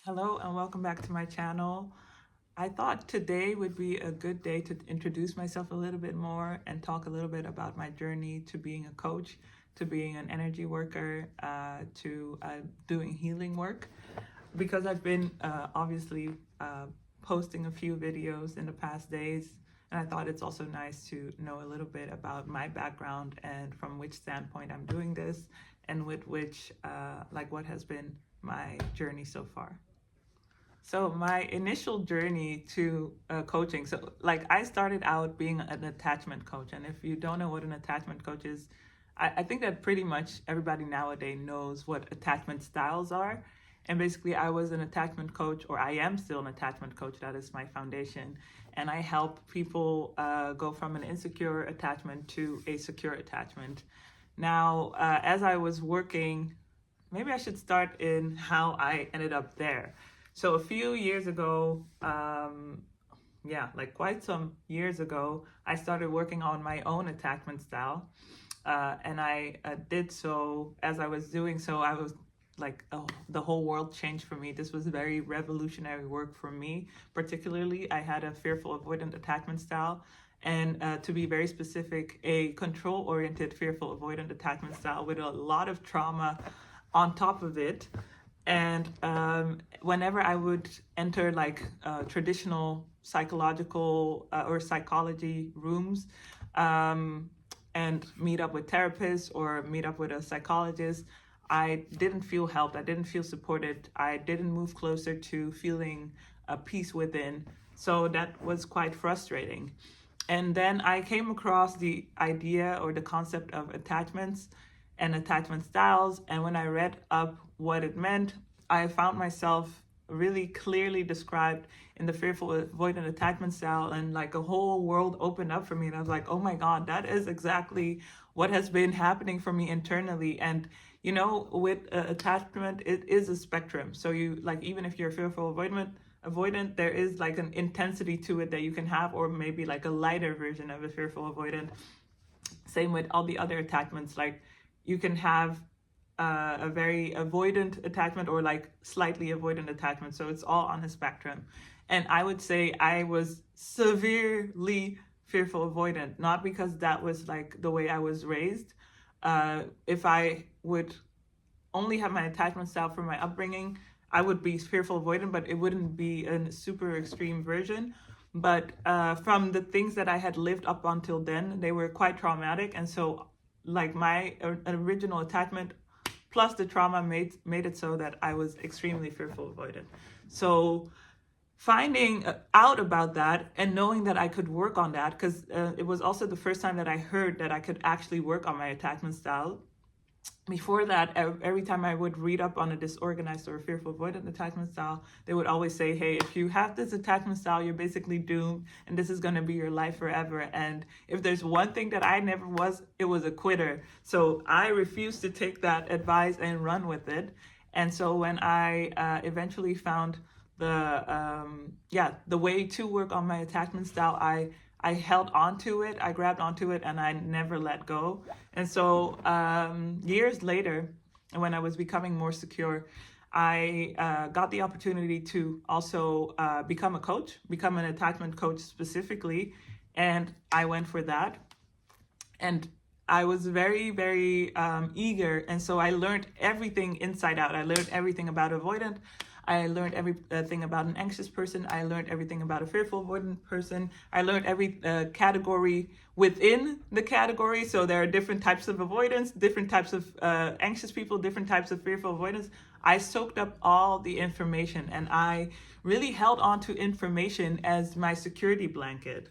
Hello and welcome back to my channel. I thought today would be a good day to introduce myself a little bit more and talk a little bit about my journey to being a coach, to being an energy worker, to doing healing work. Because I've been obviously posting a few videos in the past days, and I thought it's also nice to know a little bit about my background and from which standpoint I'm doing this, and with which, what has been my journey so far. So my initial journey to coaching, so like I started out being an attachment coach, and if you don't know what an attachment coach is, I think that pretty much everybody nowadays knows what attachment styles are. And basically, I was an attachment coach, or I am still an attachment coach. That is my foundation, and I help people go from an insecure attachment to a secure attachment. Now, as I was working, maybe I should start in how I ended up there. So a few years ago, like quite some years ago, I started working on my own attachment style. And I did so. As I was doing so, I was like, oh, the whole world changed for me. This was very revolutionary work for me. Particularly, I had a fearful avoidant attachment style. And to be very specific, a control-oriented fearful avoidant attachment style with a lot of trauma on top of it. And whenever I would enter traditional psychological or psychology rooms and meet up with therapists or meet up with a psychologist, I didn't feel helped. I didn't feel supported. I didn't move closer to feeling a peace within. So that was quite frustrating. And then I came across the idea or the concept of attachments and attachment styles. And when I read up what it meant, I found myself really clearly described in the fearful avoidant attachment style, and like a whole world opened up for me. And I was like, oh my God, that is exactly what has been happening for me internally. And you know, with attachment, it is a spectrum. So you like, even if you're fearful avoidant, there is like an intensity to it that you can have, or maybe like a lighter version of a fearful avoidant. Same with all the other attachments. Like you can have a very avoidant attachment or like slightly avoidant attachment. So it's all on a spectrum. And I would say I was severely fearful avoidant, not because that was like the way I was raised. If I would only have my attachment style from my upbringing, I would be fearful avoidant, but it wouldn't be a super extreme version. But from the things that I had lived up until then, they were quite traumatic. And so like my original attachment plus the trauma made it so that I was extremely fearful avoidant. So finding out about that and knowing that I could work on that, because it was also the first time that I heard that I could actually work on my attachment style. Before that, every time I would read up on a disorganized or fearful avoidant attachment style, they would always say, hey, if you have this attachment style, you're basically doomed and this is going to be your life forever. And if there's one thing that I never was, it was a quitter. So I refused to take that advice and run with it. And so when I eventually found the way to work on my attachment style, I held onto it, I grabbed onto it, and I never let go. And so years later, when I was becoming more secure, I got the opportunity to also become a coach, become an attachment coach specifically. And I went for that. And I was very, very eager. And so I learned everything inside out. I learned everything about avoidant. I learned everything about an anxious person. I learned everything about a fearful avoidant person. I learned every category within the category. So there are different types of avoidance, different types of anxious people, different types of fearful avoidance. I soaked up all the information and I really held on to information as my security blanket.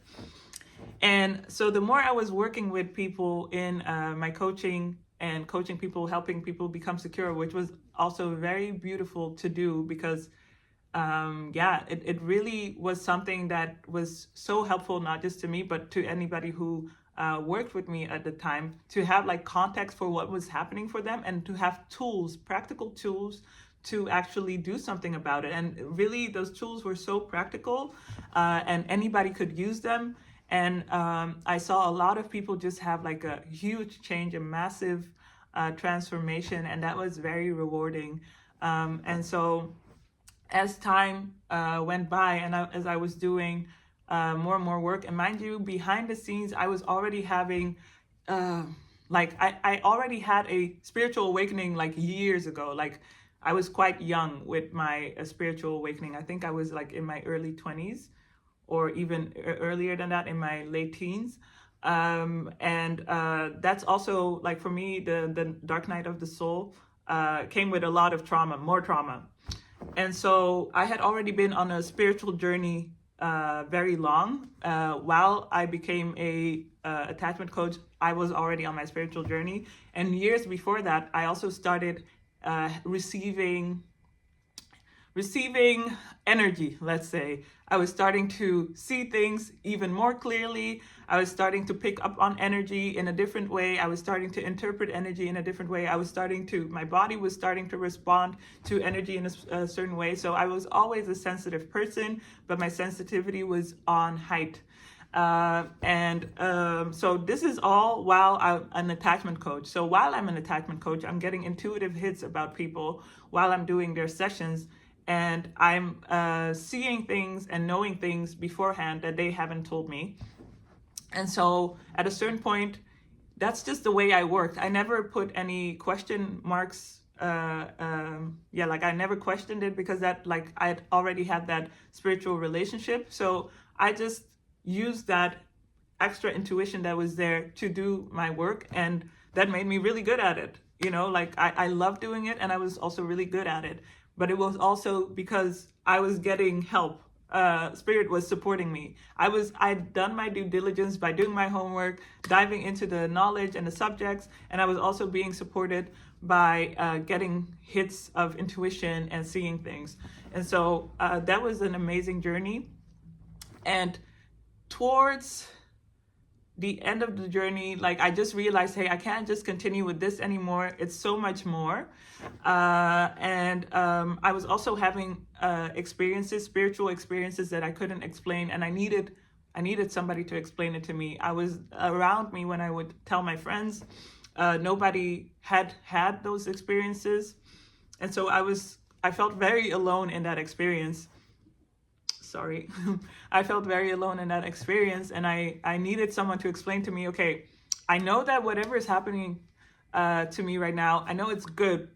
And so the more I was working with people in my coaching and coaching people, helping people become secure, which was also very beautiful to do because, it really was something that was so helpful, not just to me, but to anybody who worked with me at the time, to have like context for what was happening for them and to have tools, practical tools to actually do something about it. And really those tools were so practical and anybody could use them. And I saw a lot of people just have like a huge change, a massive transformation, and that was very rewarding. And so as time went by, and as I was doing more and more work, and mind you, behind the scenes, I was already having, uh, I already had a spiritual awakening like years ago. Like I was quite young with my spiritual awakening. I think I was like in my early 20s, or even earlier than that, in my late teens. And that's also like for me, the dark night of the soul came with a lot of trauma, more trauma. And so I had already been on a spiritual journey very long. While I became a attachment coach, I was already on my spiritual journey. And years before that, I also started receiving energy, let's say. I was starting to see things even more clearly. I was starting to pick up on energy in a different way. I was starting to interpret energy in a different way. My body was starting to respond to energy in a certain way. So I was always a sensitive person, but my sensitivity was on height. So this is all while I'm an attachment coach. So while I'm an attachment coach, I'm getting intuitive hits about people while I'm doing their sessions, and I'm seeing things and knowing things beforehand that they haven't told me. And so at a certain point, that's just the way I worked. I never put any question marks. Like I never questioned it, because that, like, I already had that spiritual relationship. So I just used that extra intuition that was there to do my work, and that made me really good at it. Like I love doing it, and I was also really good at it. But it was also because I was getting help. Spirit was supporting me. I'd done my due diligence by doing my homework, diving into the knowledge and the subjects, and I was also being supported by getting hits of intuition and seeing things. And so that was an amazing journey. And towards the end of the journey, like I just realized, hey, I can't just continue with this anymore. It's so much more. I was also having spiritual experiences that I couldn't explain, and I needed somebody to explain it to me. I was around me when I would tell my friends. Nobody had those experiences, and so I felt very alone in that experience. Sorry. I felt very alone in that experience, and I needed someone to explain to me, okay, I know that whatever is happening to me right now, I know it's good,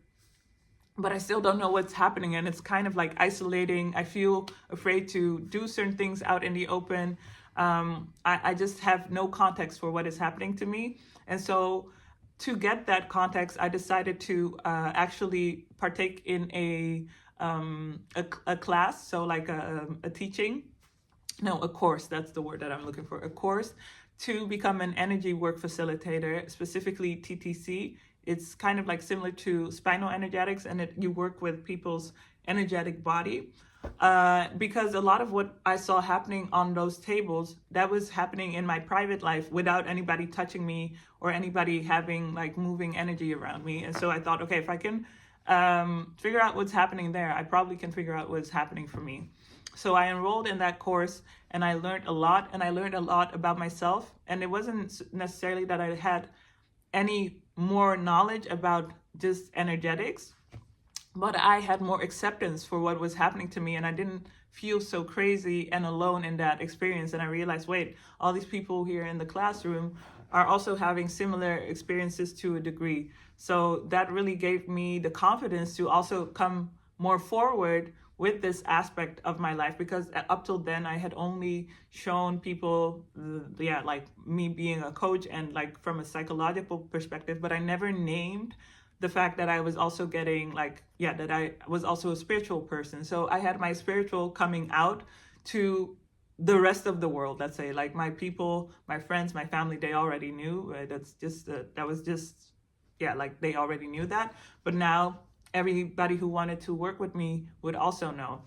but I still don't know what's happening, and it's kind of like isolating. I feel afraid to do certain things out in the open. I just have no context for what is happening to me. And so to get that context, I decided to actually partake in a class, so like a teaching, no, a course, that's the word that I'm looking for, a course to become an energy work facilitator, specifically TTC. It's kind of like similar to spinal energetics, and you work with people's energetic body. Because a lot of what I saw happening on those tables, that was happening in my private life without anybody touching me or anybody having like moving energy around me. And so I thought, okay, if I can figure out what's happening there, I probably can figure out what's happening for me. So I enrolled in that course, and I learned a lot, and I learned a lot about myself. And it wasn't necessarily that I had any more knowledge about just energetics, but I had more acceptance for what was happening to me, and I didn't feel so crazy and alone in that experience. And I realized, wait, all these people here in the classroom are also having similar experiences to a degree. So that really gave me the confidence to also come more forward with this aspect of my life, because up till then I had only shown people, like me being a coach and like from a psychological perspective, but I never named the fact that I was also getting that I was also a spiritual person. So I had my spiritual coming out to the rest of the world, let's say, like my people, my friends, my family, they already knew. Like they already knew that. But now everybody who wanted to work with me would also know.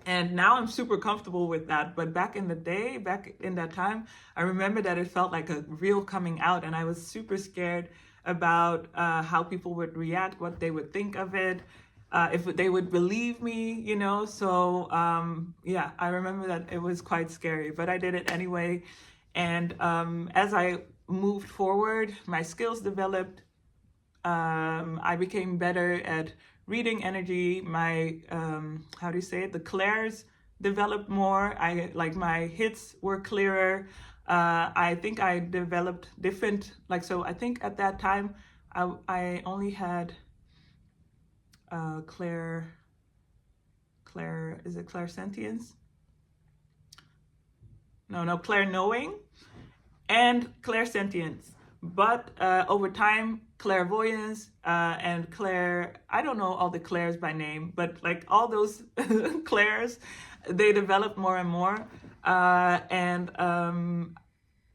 And now I'm super comfortable with that. But back in that time, I remember that it felt like a real coming out, and I was super scared about how people would react, what they would think of it, if they would believe me, So I remember that it was quite scary, but I did it anyway. And as I moved forward, my skills developed. I became better at reading energy, my how do you say it? The clairs developed more. My hits were clearer. I think I developed different, so I think at that time I only had is it clairsentience? No, clair-knowing and clairsentience. But over time, clairvoyance and I don't know all the clairs by name, but like all those clairs, they developed more and more.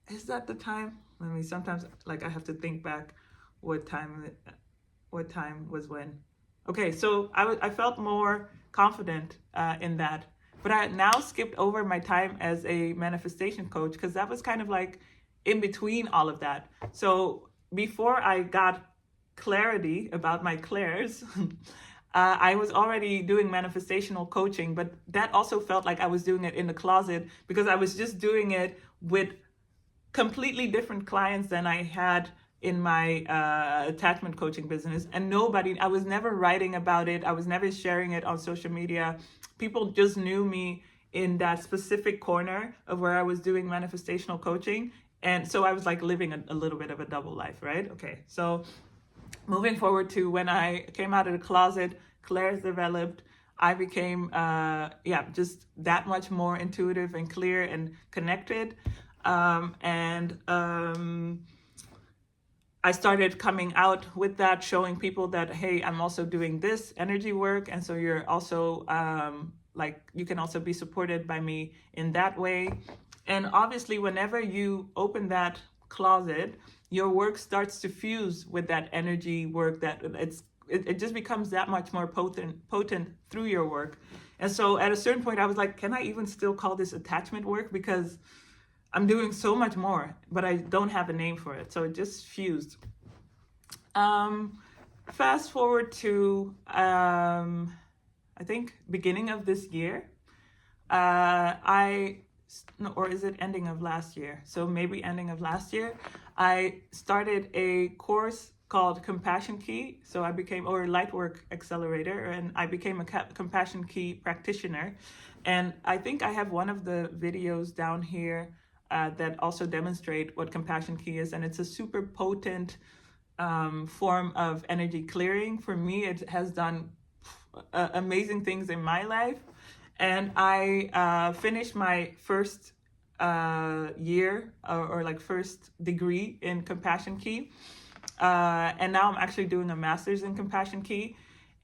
Is that the time? Sometimes I have to think back what time was when. Okay, so I felt more confident in that. But I now skipped over my time as a manifestation coach because that was kind of like in between all of that. So before I got clarity about my clairs, I was already doing manifestational coaching, but that also felt like I was doing it in the closet because I was just doing it with completely different clients than I had in my attachment coaching business. And I was never writing about it. I was never sharing it on social media. People just knew me in that specific corner of where I was doing manifestational coaching. And so I was like living a little bit of a double life, right? Okay, so moving forward to when I came out of the closet, clairs developed. I became, just that much more intuitive and clear and connected. I started coming out with that, showing people that, hey, I'm also doing this energy work. And so you're also you can also be supported by me in that way. And obviously, whenever you open that closet, your work starts to fuse with that energy work, that it just becomes that much more potent through your work. And so at a certain point, I was like, can I even still call this attachment work? Because I'm doing so much more, but I don't have a name for it. So it just fused. Fast forward to, I think, beginning of this year. Or is it ending of last year? So maybe ending of last year. I started a course called Compassion Key. So I became, or Lightwork Accelerator, and I became a Compassion Key practitioner. And I think I have one of the videos down here that also demonstrate what Compassion Key is. And it's a super potent form of energy clearing. For me, it has done amazing things in my life. And I finished my first year or first degree in Compassion Key. And now I'm actually doing a master's in Compassion Key.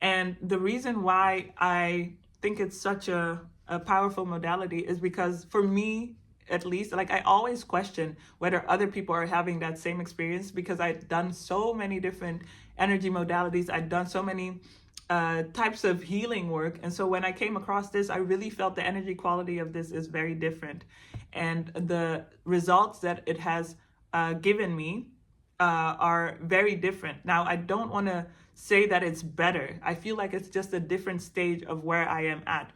And the reason why I think it's such a powerful modality is because for me, at least, I always question whether other people are having that same experience, because I've done so many different energy modalities. I've done so many types of healing work. And so when I came across this, I really felt the energy quality of this is very different. And the results that it has given me are very different. Now, I don't want to say that it's better. I feel like it's just a different stage of where I am at.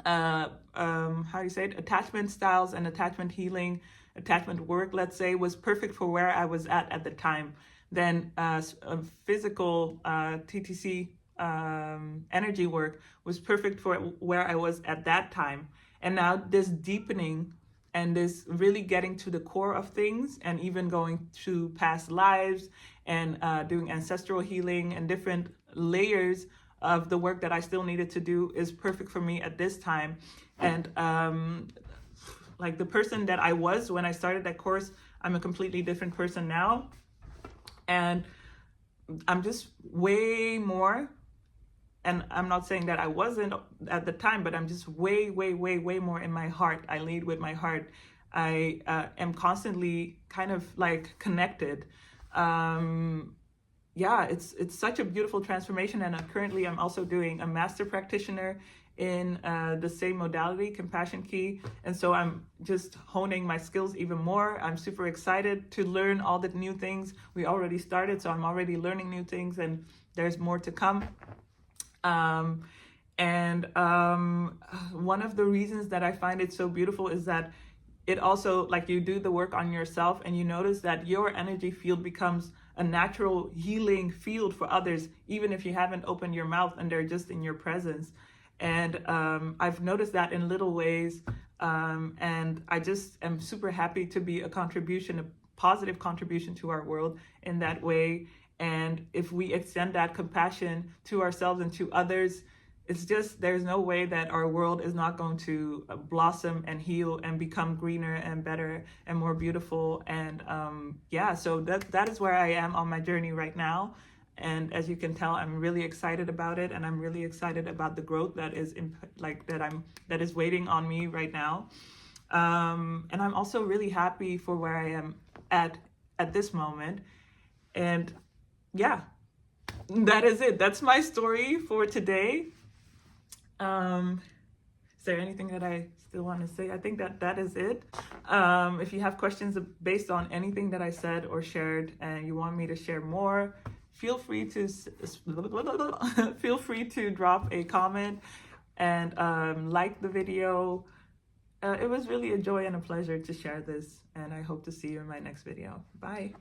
How do you say it? Attachment styles and attachment healing, attachment work, let's say, was perfect for where I was at the time. Then physical TTC energy work was perfect for where I was at that time. And now this deepening and this really getting to the core of things, and even going to past lives and doing ancestral healing and different layers of the work that I still needed to do, is perfect for me at this time. And the person that I was when I started that course, I'm a completely different person now. And I'm just way more, and I'm not saying that I wasn't at the time, but I'm just way more in my heart. I lead with my heart. I am constantly kind of connected. It's such a beautiful transformation. And currently I'm also doing a master practitioner in the same modality, Compassion Key. And so I'm just honing my skills even more. I'm super excited to learn all the new things. We already started, so I'm already learning new things, and there's more to come. One of the reasons that I find it so beautiful is that it also, you do the work on yourself, and you notice that your energy field becomes a natural healing field for others, even if you haven't opened your mouth and they're just in your presence. And I've noticed that in little ways. And I just am super happy to be a positive contribution to our world in that way. And if we extend that compassion to ourselves and to others, it's just, there's no way that our world is not going to blossom and heal and become greener and better and more beautiful. And so that is where I am on my journey right now. And as you can tell, I'm really excited about it, and I'm really excited about the growth that is that is waiting on me right now. And I'm also really happy for where I am at this moment. And yeah, that is it. That's my story for today. Is there anything that I still want to say? I think that is it. If you have questions based on anything that I said or shared and you want me to share more, feel free to drop a comment and like the video. It was really a joy and a pleasure to share this, and I hope to see you in my next video. Bye.